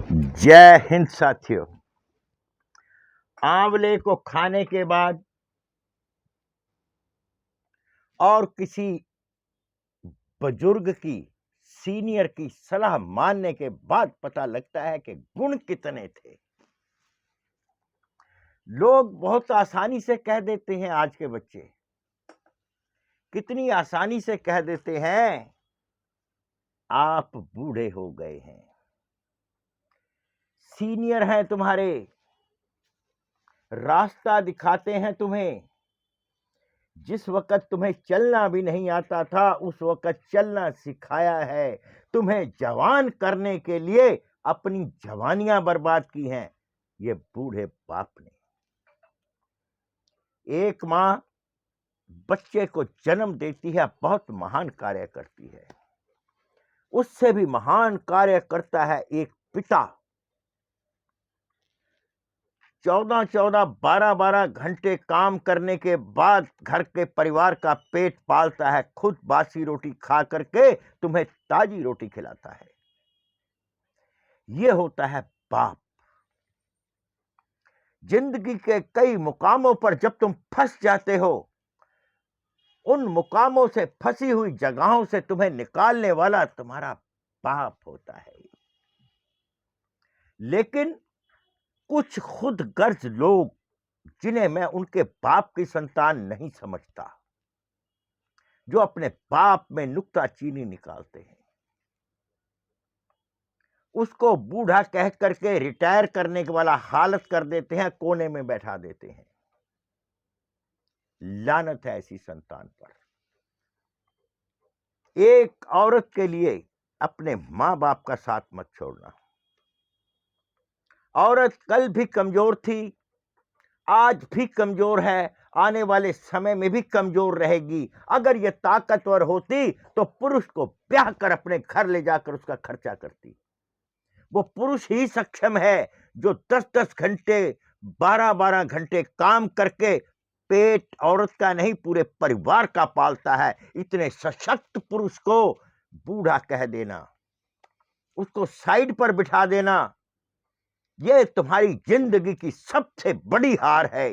जय हिंद साथियों। आंवले को खाने के बाद और किसी बुजुर्ग की, सीनियर की सलाह मानने के बाद पता लगता है कि गुण कितने थे। लोग बहुत आसानी से कह देते हैं, आज के बच्चे कितनी आसानी से कह देते हैं, आप बूढ़े हो गए हैं। सीनियर हैं तुम्हारे, रास्ता दिखाते हैं तुम्हें। जिस वक्त तुम्हें चलना भी नहीं आता था, उस वक्त चलना सिखाया है। तुम्हें जवान करने के लिए अपनी जवानियां बर्बाद की हैं ये बूढ़े बाप ने। एक मां बच्चे को जन्म देती है, बहुत महान कार्य करती है। उससे भी महान कार्य करता है एक पिता। 14-14, 12-12 घंटे काम करने के बाद घर के परिवार का पेट पालता है, खुद बासी रोटी खा करके तुम्हें ताजी रोटी खिलाता है। यह होता है बाप। जिंदगी के कई मुकामों पर जब तुम फंस जाते हो, उन मुकामों से, फंसी हुई जगहों से तुम्हें निकालने वाला तुम्हारा बाप होता है। लेकिन कुछ खुद गर्ज लोग, जिन्हें मैं उनके बाप की संतान नहीं समझता, जो अपने बाप में नुक्ताचीनी निकालते हैं, उसको बूढ़ा कह करके रिटायर करने के वाला हालत कर देते हैं, कोने में बैठा देते हैं। लानत है ऐसी संतान पर। एक औरत के लिए अपने मां बाप का साथ मत छोड़ना। औरत कल भी कमजोर थी, आज भी कमजोर है, आने वाले समय में भी कमजोर रहेगी। अगर यह ताकतवर होती तो पुरुष को ब्याह कर अपने घर ले जाकर उसका खर्चा करती। वो पुरुष ही सक्षम है जो 10-10 घंटे, 12-12 घंटे काम करके पेट औरत का नहीं, पूरे परिवार का पालता है। इतने सशक्त पुरुष को बूढ़ा कह देना, उसको साइड पर बिठा देना, यह तुम्हारी जिंदगी की सबसे बड़ी हार है।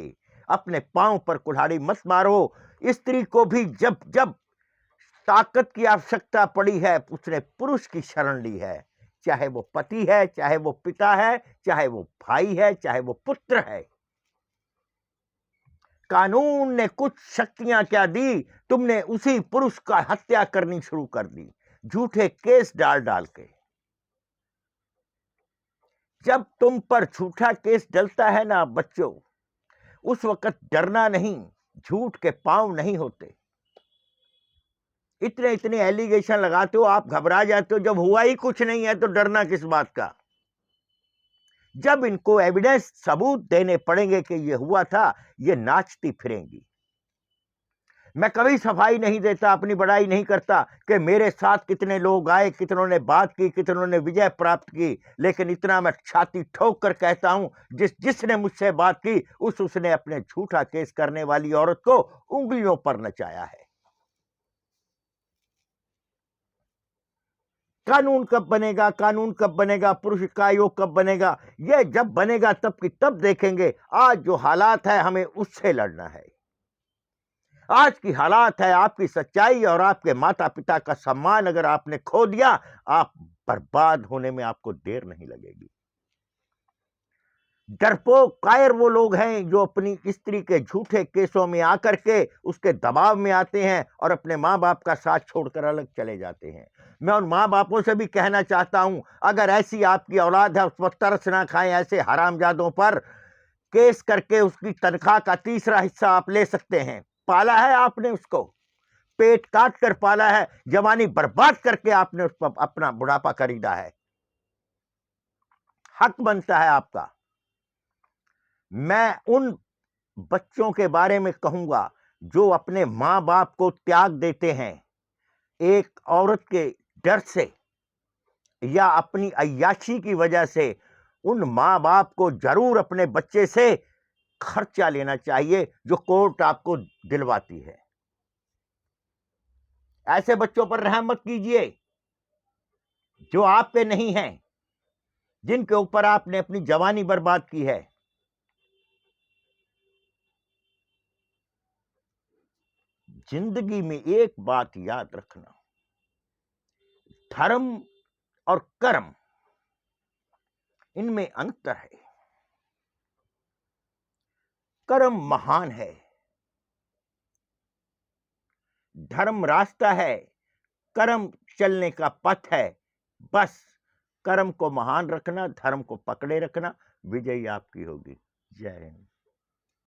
अपने पांव पर कुल्हाड़ी मत मारो। स्त्री को भी जब जब ताकत की आवश्यकता पड़ी है, उसने पुरुष की शरण ली है। चाहे वो पति है, चाहे वो पिता है, चाहे वो भाई है, चाहे वो पुत्र है। कानून ने कुछ शक्तियां क्या दी, तुमने उसी पुरुष का हत्या करनी शुरू कर दी, झूठे केस डाल डाल के। जब तुम पर झूठा केस डलता है ना बच्चों, उस वक्त डरना नहीं, झूठ के पांव नहीं होते। इतने इतने एलिगेशन लगाते हो, आप घबरा जाते हो। जब हुआ ही कुछ नहीं है तो डरना किस बात का। जब इनको एविडेंस, सबूत देने पड़ेंगे कि ये हुआ था, ये नाचती फिरेंगी। मैं कभी सफाई नहीं देता, अपनी बड़ाई नहीं करता कि मेरे साथ कितने लोग आए, कितनों ने बात की, कितनों ने विजय प्राप्त की। लेकिन इतना मैं छाती ठोक कर कहता हूं, जिसने मुझसे बात की, उसने अपने झूठा केस करने वाली औरत को उंगलियों पर नचाया है। कानून कब बनेगा, कानून कब बनेगा, पुरुष का आयोग कब बनेगा, यह जब बनेगा तब की तब देखेंगे। आज जो हालात है, हमें उससे लड़ना है। आज की हालात है, आपकी सच्चाई और आपके माता पिता का सम्मान अगर आपने खो दिया, आप बर्बाद होने में आपको देर नहीं लगेगी। डरपोक कायर वो लोग हैं जो अपनी स्त्री के झूठे केसों में आकर के उसके दबाव में आते हैं और अपने मां बाप का साथ छोड़कर अलग चले जाते हैं। मैं उन मां बापों से भी कहना चाहता हूं, अगर ऐसी आपकी औलाद है, उस पर तरस ना खाएं। ऐसे हरामजादों पर केस करके उसकी तनख्वाह का तीसरा हिस्सा आप ले सकते हैं। पाला है आपने उसको, पेट काट कर पाला है, जवानी बर्बाद करके आपने उस पर अपना बुढ़ापा खरीदा है। हक बनता है आपका। मैं उन बच्चों के बारे में कहूंगा जो अपने मां बाप को त्याग देते हैं एक औरत के डर से या अपनी अय्याशी की वजह से। उन मां बाप को जरूर अपने बच्चे से खर्चा लेना चाहिए जो कोर्ट आपको दिलवाती है। ऐसे बच्चों पर रहम मत कीजिए जो आपके नहीं हैं। जिनके ऊपर आपने अपनी जवानी बर्बाद की है। जिंदगी में एक बात याद रखना, धर्म और कर्म इनमें अंतर है। कर्म महान है, धर्म रास्ता है, कर्म चलने का पथ है। बस कर्म को महान रखना, धर्म को पकड़े रखना, विजयी आपकी होगी। जय हिंद।